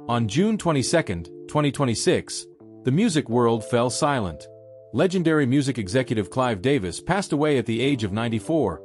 On June 22, 2026, the music world fell silent. Legendary music executive Clive Davis passed away at the age of 94,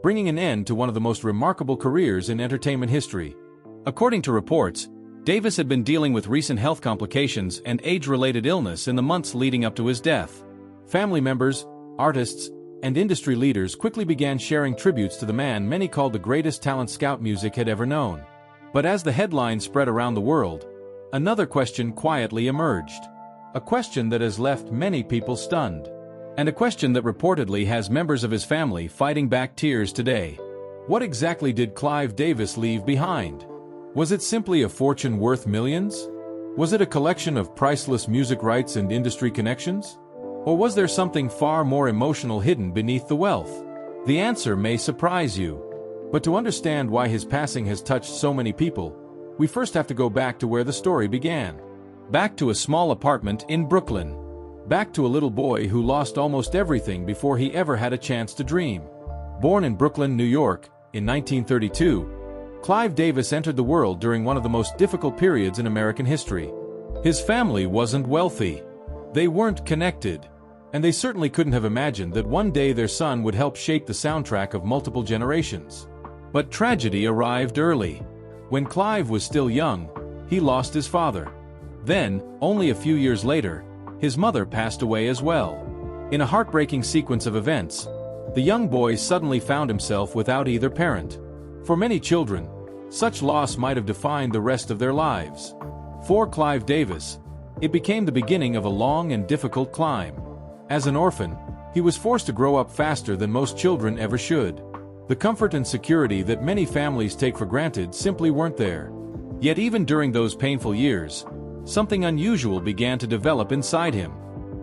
bringing an end to one of the most remarkable careers in entertainment history. According to reports, Davis had been dealing with recent health complications and age-related illness in the months leading up to his death. Family members, artists, and industry leaders quickly began sharing tributes to the man many called the greatest talent scout music had ever known. But as the headlines spread around the world, another question quietly emerged. A question that has left many people stunned. And a question that reportedly has members of his family fighting back tears today. What exactly did Clive Davis leave behind? Was it simply a fortune worth millions? Was it a collection of priceless music rights and industry connections? Or was there something far more emotional hidden beneath the wealth? The answer may surprise you. But to understand why his passing has touched so many people, we first have to go back to where the story began. Back to a small apartment in Brooklyn. Back to a little boy who lost almost everything before he ever had a chance to dream. Born in Brooklyn, New York, in 1932, Clive Davis entered the world during one of the most difficult periods in American history. His family wasn't wealthy. They weren't connected. And they certainly couldn't have imagined that one day their son would help shape the soundtrack of multiple generations. But tragedy arrived early. When Clive was still young, he lost his father. Then, only a few years later, his mother passed away as well. In a heartbreaking sequence of events, the young boy suddenly found himself without either parent. For many children, such loss might have defined the rest of their lives. For Clive Davis, it became the beginning of a long and difficult climb. As an orphan, he was forced to grow up faster than most children ever should. The comfort and security that many families take for granted simply weren't there. Yet even during those painful years, something unusual began to develop inside him.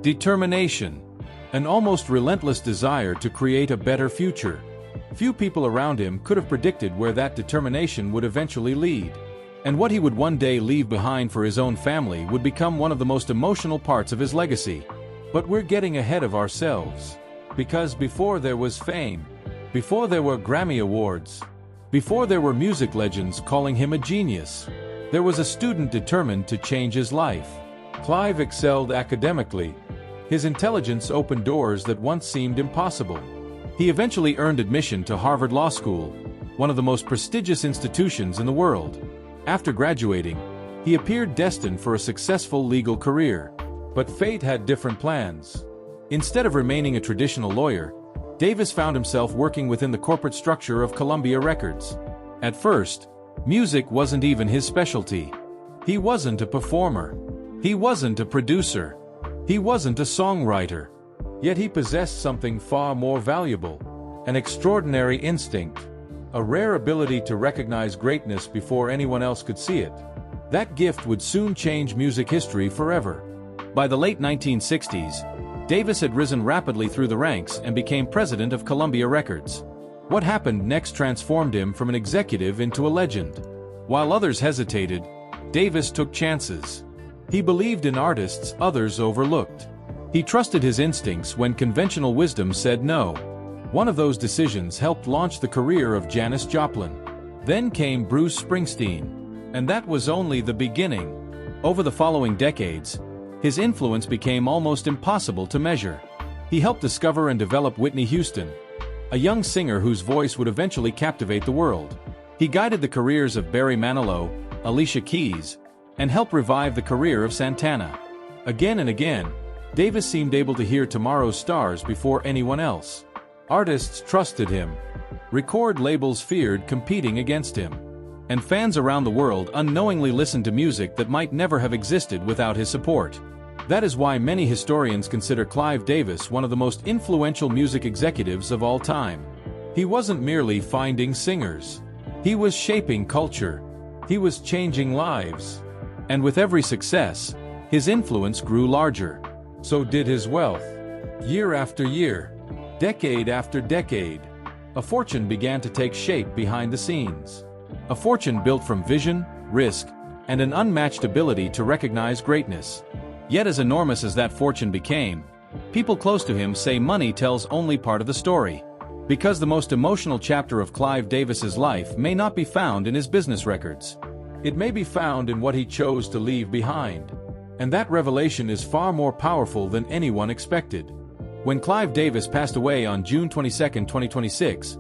Determination. An almost relentless desire to create a better future. Few people around him could have predicted where that determination would eventually lead. And what he would one day leave behind for his own family would become one of the most emotional parts of his legacy. But we're getting ahead of ourselves. Because before there was fame, before there were Grammy Awards, before there were music legends calling him a genius, there was a student determined to change his life. Clive excelled academically. His intelligence opened doors that once seemed impossible. He eventually earned admission to Harvard Law School, one of the most prestigious institutions in the world. After graduating, he appeared destined for a successful legal career. But fate had different plans. Instead of remaining a traditional lawyer, Davis found himself working within the corporate structure of Columbia Records. At first, music wasn't even his specialty. He wasn't a performer. He wasn't a producer. He wasn't a songwriter. Yet he possessed something far more valuable, an extraordinary instinct, a rare ability to recognize greatness before anyone else could see it. That gift would soon change music history forever. By the late 1960s, Davis had risen rapidly through the ranks and became president of Columbia Records. What happened next transformed him from an executive into a legend. While others hesitated, Davis took chances. He believed in artists others overlooked. He trusted his instincts when conventional wisdom said no. One of those decisions helped launch the career of Janis Joplin. Then came Bruce Springsteen. And that was only the beginning. Over the following decades, his influence became almost impossible to measure. He helped discover and develop Whitney Houston, a young singer whose voice would eventually captivate the world. He guided the careers of Manilow, Alicia Keys, and helped revive the career of Santana. Again and again, Davis seemed able to hear tomorrow's stars before anyone else. Artists trusted him. Record labels feared competing against him. And fans around the world unknowingly listened to music that might never have existed without his support. That is why many historians consider Clive Davis one of the most influential music executives of all time. He wasn't merely finding singers. He was shaping culture. He was changing lives. And with every success, his influence grew larger. So did his wealth. Year after year, decade after decade, a fortune began to take shape behind the scenes. A fortune built from vision, risk, and an unmatched ability to recognize greatness. Yet as enormous as that fortune became, people close to him say money tells only part of the story. Because the most emotional chapter of Clive Davis's life may not be found in his business records. It may be found in what he chose to leave behind. And that revelation is far more powerful than anyone expected. When Clive Davis passed away on June 22, 2026,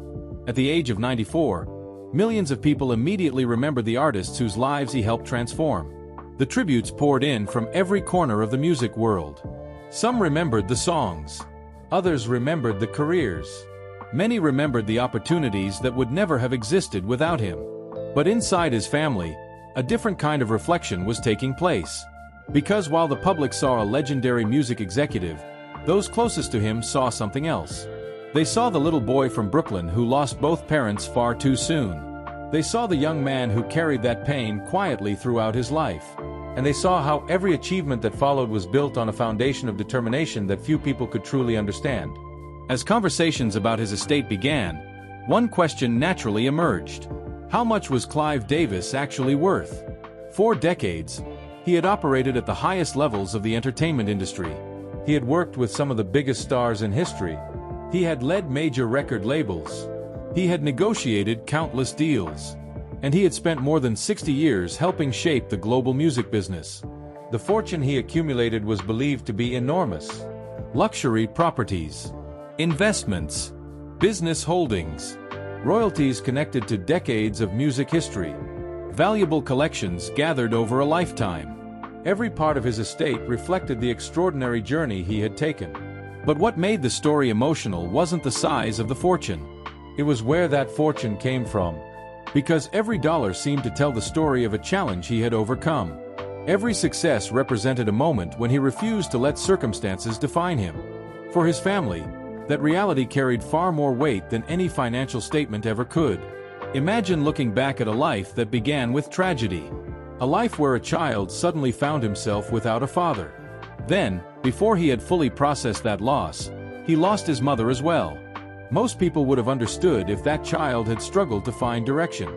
at the age of 94, millions of people immediately remembered the artists whose lives he helped transform. The tributes poured in from every corner of the music world. Some remembered the songs. Others remembered the careers. Many remembered the opportunities that would never have existed without him. But inside his family, a different kind of reflection was taking place. Because while the public saw a legendary music executive, those closest to him saw something else. They saw the little boy from Brooklyn who lost both parents far too soon. They saw the young man who carried that pain quietly throughout his life. And they saw how every achievement that followed was built on a foundation of determination that few people could truly understand. As conversations about his estate began, one question naturally emerged. How much was Clive Davis actually worth? For decades, he had operated at the highest levels of the entertainment industry. He had worked with some of the biggest stars in history. He had led major record labels. He had negotiated countless deals. And he had spent more than 60 years helping shape the global music business. The fortune he accumulated was believed to be enormous. Luxury properties, investments, business holdings, royalties connected to decades of music history, valuable collections gathered over a lifetime. Every part of his estate reflected the extraordinary journey he had taken. But what made the story emotional wasn't the size of the fortune. It was where that fortune came from. Because every dollar seemed to tell the story of a challenge he had overcome. Every success represented a moment when he refused to let circumstances define him. For his family, that reality carried far more weight than any financial statement ever could. Imagine looking back at a life that began with tragedy. A life where a child suddenly found himself without a father. Then, before he had fully processed that loss, he lost his mother as well. Most people would have understood if that child had struggled to find direction.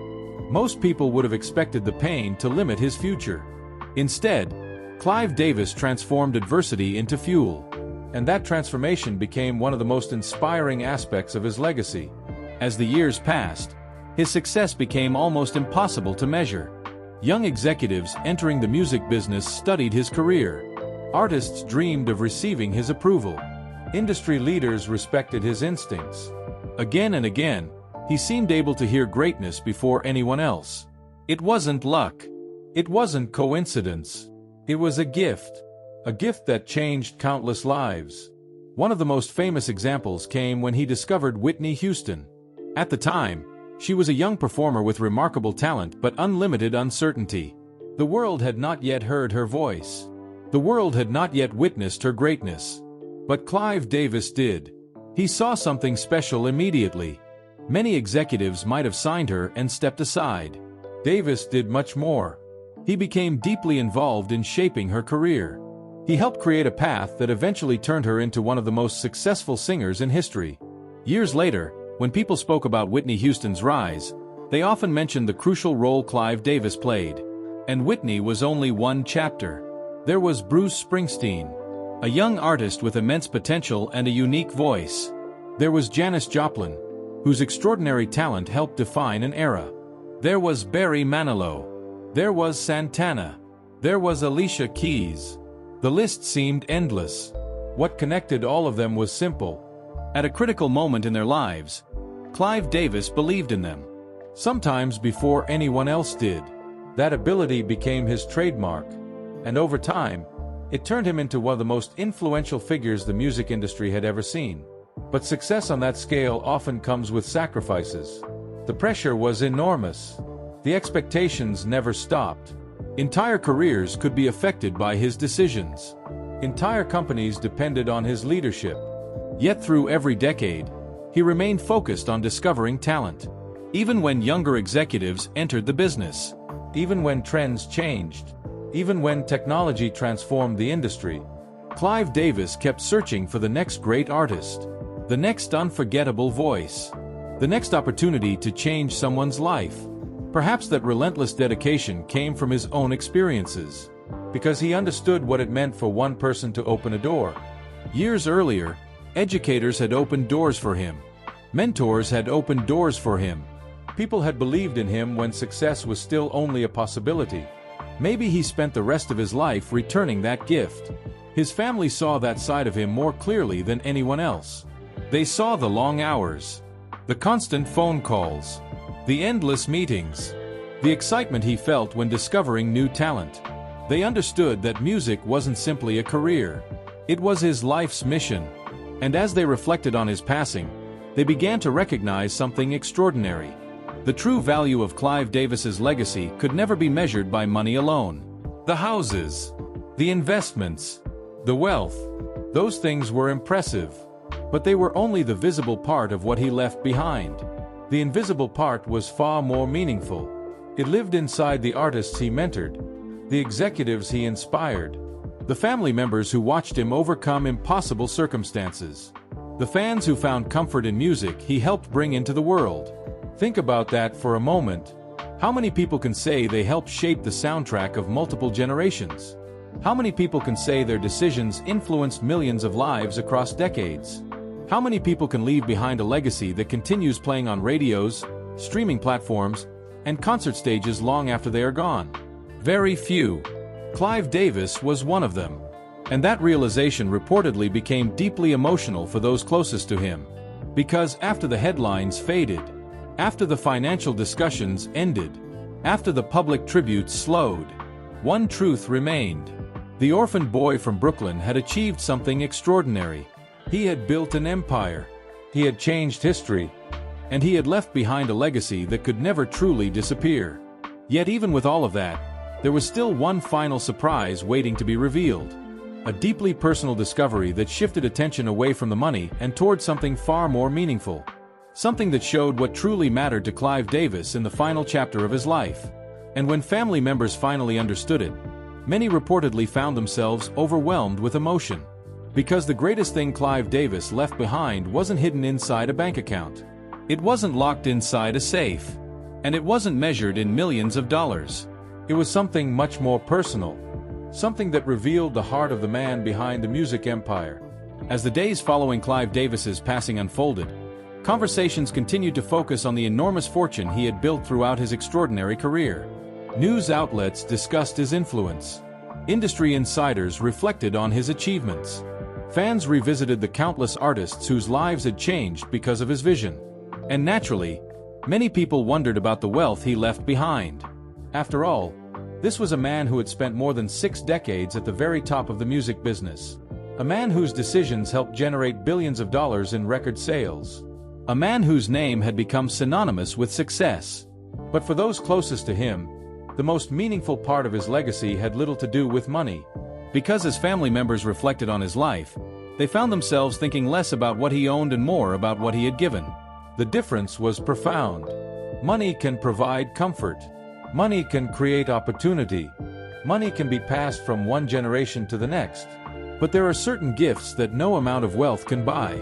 Most people would have expected the pain to limit his future. Instead, Clive Davis transformed adversity into fuel. And that transformation became one of the most inspiring aspects of his legacy. As the years passed, his success became almost impossible to measure. Young executives entering the music business studied his career. Artists dreamed of receiving his approval. Industry leaders respected his instincts. Again and again, he seemed able to hear greatness before anyone else. It wasn't luck. It wasn't coincidence. It was a gift that changed countless lives. One of the most famous examples came when he discovered Whitney Houston. At the time, she was a young performer with remarkable talent but unlimited uncertainty. The world had not yet heard her voice. The world had not yet witnessed her greatness. But Clive Davis did. He saw something special immediately. Many executives might have signed her and stepped aside. Davis did much more. He became deeply involved in shaping her career. He helped create a path that eventually turned her into one of the most successful singers in history. Years later, when people spoke about Whitney Houston's rise, they often mentioned the crucial role Clive Davis played. And Whitney was only one chapter. There was Bruce Springsteen, a young artist with immense potential and a unique voice. There was Janis Joplin, whose extraordinary talent helped define an era. There was Barry Manilow. There was Santana. There was Alicia Keys. The list seemed endless. What connected all of them was simple. At a critical moment in their lives, Clive Davis believed in them. Sometimes before anyone else did. That ability became his trademark. And over time, it turned him into one of the most influential figures the music industry had ever seen. But success on that scale often comes with sacrifices. The pressure was enormous. The expectations never stopped. Entire careers could be affected by his decisions. Entire companies depended on his leadership. Yet through every decade, he remained focused on discovering talent. Even when younger executives entered the business. Even when trends changed. Even when technology transformed the industry, Clive Davis kept searching for the next great artist, the next unforgettable voice, the next opportunity to change someone's life. Perhaps that relentless dedication came from his own experiences, because he understood what it meant for one person to open a door. Years earlier, educators had opened doors for him. Mentors had opened doors for him. People had believed in him when success was still only a possibility. Maybe he spent the rest of his life returning that gift. His family saw that side of him more clearly than anyone else. They saw the long hours, the constant phone calls, the endless meetings, the excitement he felt when discovering new talent. They understood that music wasn't simply a career. It was his life's mission. And as they reflected on his passing, they began to recognize something extraordinary. The true value of Clive Davis's legacy could never be measured by money alone. The houses, the investments, the wealth, those things were impressive. But they were only the visible part of what he left behind. The invisible part was far more meaningful. It lived inside the artists he mentored, the executives he inspired, the family members who watched him overcome impossible circumstances, the fans who found comfort in music he helped bring into the world. Think about that for a moment. How many people can say they helped shape the soundtrack of multiple generations? How many people can say their decisions influenced millions of lives across decades? How many people can leave behind a legacy that continues playing on radios, streaming platforms, and concert stages long after they are gone? Very few. Clive Davis was one of them. And that realization reportedly became deeply emotional for those closest to him. Because after the headlines faded, after the financial discussions ended, after the public tributes slowed, one truth remained. The orphan boy from Brooklyn had achieved something extraordinary. He had built an empire. He had changed history. And he had left behind a legacy that could never truly disappear. Yet even with all of that, there was still one final surprise waiting to be revealed. A deeply personal discovery that shifted attention away from the money and toward something far more meaningful. Something that showed what truly mattered to Clive Davis in the final chapter of his life. And when family members finally understood it, many reportedly found themselves overwhelmed with emotion. Because the greatest thing Clive Davis left behind wasn't hidden inside a bank account. It wasn't locked inside a safe. And it wasn't measured in millions of dollars. It was something much more personal. Something that revealed the heart of the man behind the music empire. As the days following Clive Davis's passing unfolded, conversations continued to focus on the enormous fortune he had built throughout his extraordinary career. News outlets discussed his influence. Industry insiders reflected on his achievements. Fans revisited the countless artists whose lives had changed because of his vision. And naturally, many people wondered about the wealth he left behind. After all, this was a man who had spent more than 6 decades at the very top of the music business. A man whose decisions helped generate billions of dollars in record sales. A man whose name had become synonymous with success. But for those closest to him, the most meaningful part of his legacy had little to do with money. Because as family members reflected on his life, they found themselves thinking less about what he owned and more about what he had given. The difference was profound. Money can provide comfort. Money can create opportunity. Money can be passed from one generation to the next. But there are certain gifts that no amount of wealth can buy.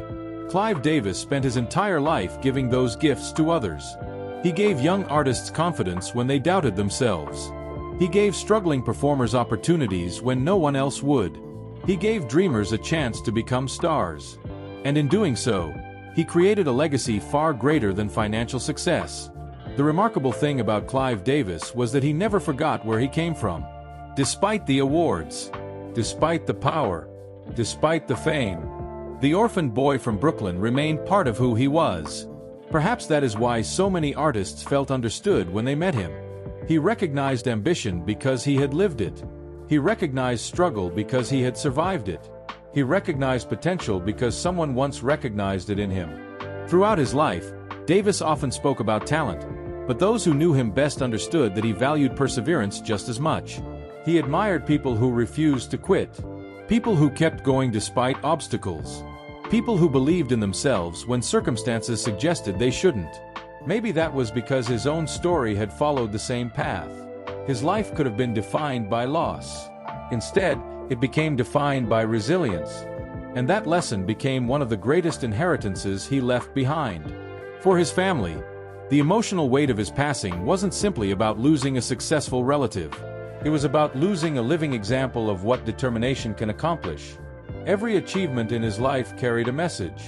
Clive Davis spent his entire life giving those gifts to others. He gave young artists confidence when they doubted themselves. He gave struggling performers opportunities when no one else would. He gave dreamers a chance to become stars. And in doing so, he created a legacy far greater than financial success. The remarkable thing about Clive Davis was that he never forgot where he came from. Despite the awards, despite the power, despite the fame, the orphan boy from Brooklyn remained part of who he was. Perhaps that is why so many artists felt understood when they met him. He recognized ambition because he had lived it. He recognized struggle because he had survived it. He recognized potential because someone once recognized it in him. Throughout his life, Davis often spoke about talent, but those who knew him best understood that he valued perseverance just as much. He admired people who refused to quit. People who kept going despite obstacles. People who believed in themselves when circumstances suggested they shouldn't. Maybe that was because his own story had followed the same path. His life could have been defined by loss. Instead, it became defined by resilience. And that lesson became one of the greatest inheritances he left behind. For his family, the emotional weight of his passing wasn't simply about losing a successful relative. It was about losing a living example of what determination can accomplish. Every achievement in his life carried a message.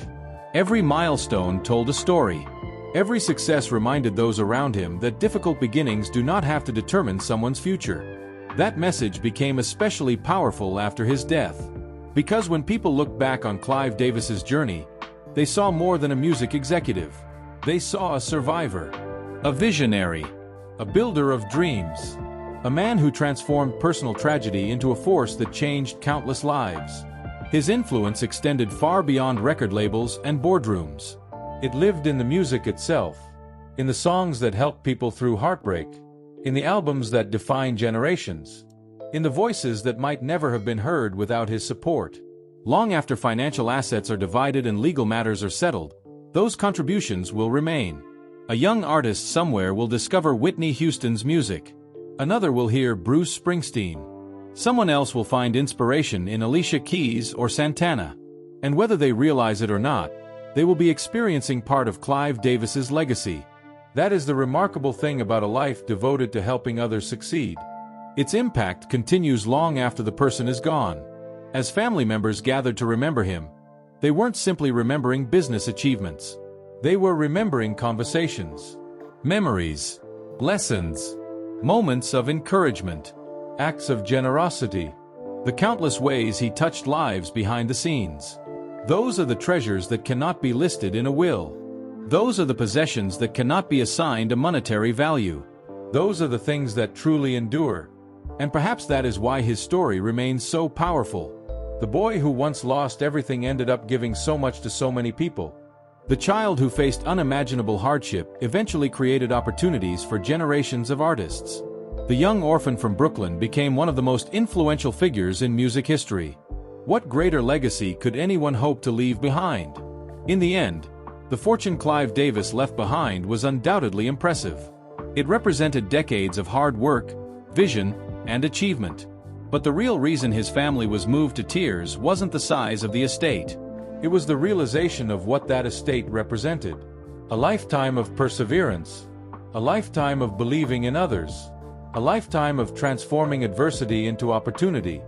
Every milestone told a story. Every success reminded those around him that difficult beginnings do not have to determine someone's future. That message became especially powerful after his death. Because when people looked back on Clive Davis's journey, they saw more than a music executive. They saw a survivor, a visionary, a builder of dreams, a man who transformed personal tragedy into a force that changed countless lives. His influence extended far beyond record labels and boardrooms. It lived in the music itself, in the songs that helped people through heartbreak, in the albums that defined generations, in the voices that might never have been heard without his support. Long after financial assets are divided and legal matters are settled, those contributions will remain. A young artist somewhere will discover Whitney Houston's music. Another will hear Bruce Springsteen. Someone else will find inspiration in Alicia Keys or Santana. And whether they realize it or not, they will be experiencing part of Clive Davis's legacy. That is the remarkable thing about a life devoted to helping others succeed. Its impact continues long after the person is gone. As family members gathered to remember him, they weren't simply remembering business achievements. They were remembering conversations, memories, lessons, moments of encouragement, acts of generosity, the countless ways he touched lives behind the scenes. Those are the treasures that cannot be listed in a will. Those are the possessions that cannot be assigned a monetary value. Those are the things that truly endure. And perhaps that is why his story remains so powerful. The boy who once lost everything ended up giving so much to so many people. The child who faced unimaginable hardship eventually created opportunities for generations of artists. The young orphan from Brooklyn became one of the most influential figures in music history. What greater legacy could anyone hope to leave behind? In the end, the fortune Clive Davis left behind was undoubtedly impressive. It represented decades of hard work, vision, and achievement. But the real reason his family was moved to tears wasn't the size of the estate. It was the realization of what that estate represented. A lifetime of perseverance, a lifetime of believing in others, a lifetime of transforming adversity into opportunity,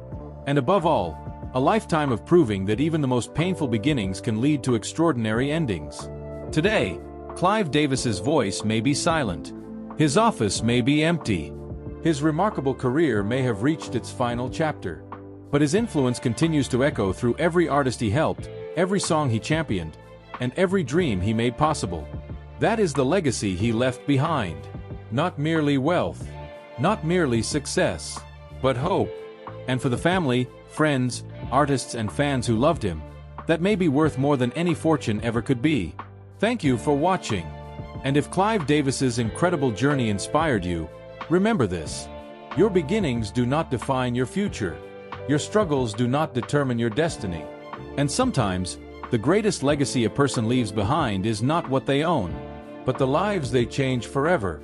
and above all, a lifetime of proving that even the most painful beginnings can lead to extraordinary endings. Today, Clive Davis's voice may be silent. His office may be empty. His remarkable career may have reached its final chapter. But his influence continues to echo through every artist he helped, every song he championed, and every dream he made possible. That is the legacy he left behind. Not merely wealth, not merely success, but hope. And for the family, friends, artists and fans who loved him, that may be worth more than any fortune ever could be. Thank you for watching. And if Clive Davis's incredible journey inspired you, remember this: your beginnings do not define your future. Your struggles do not determine your destiny. And sometimes, the greatest legacy a person leaves behind is not what they own, but the lives they change forever.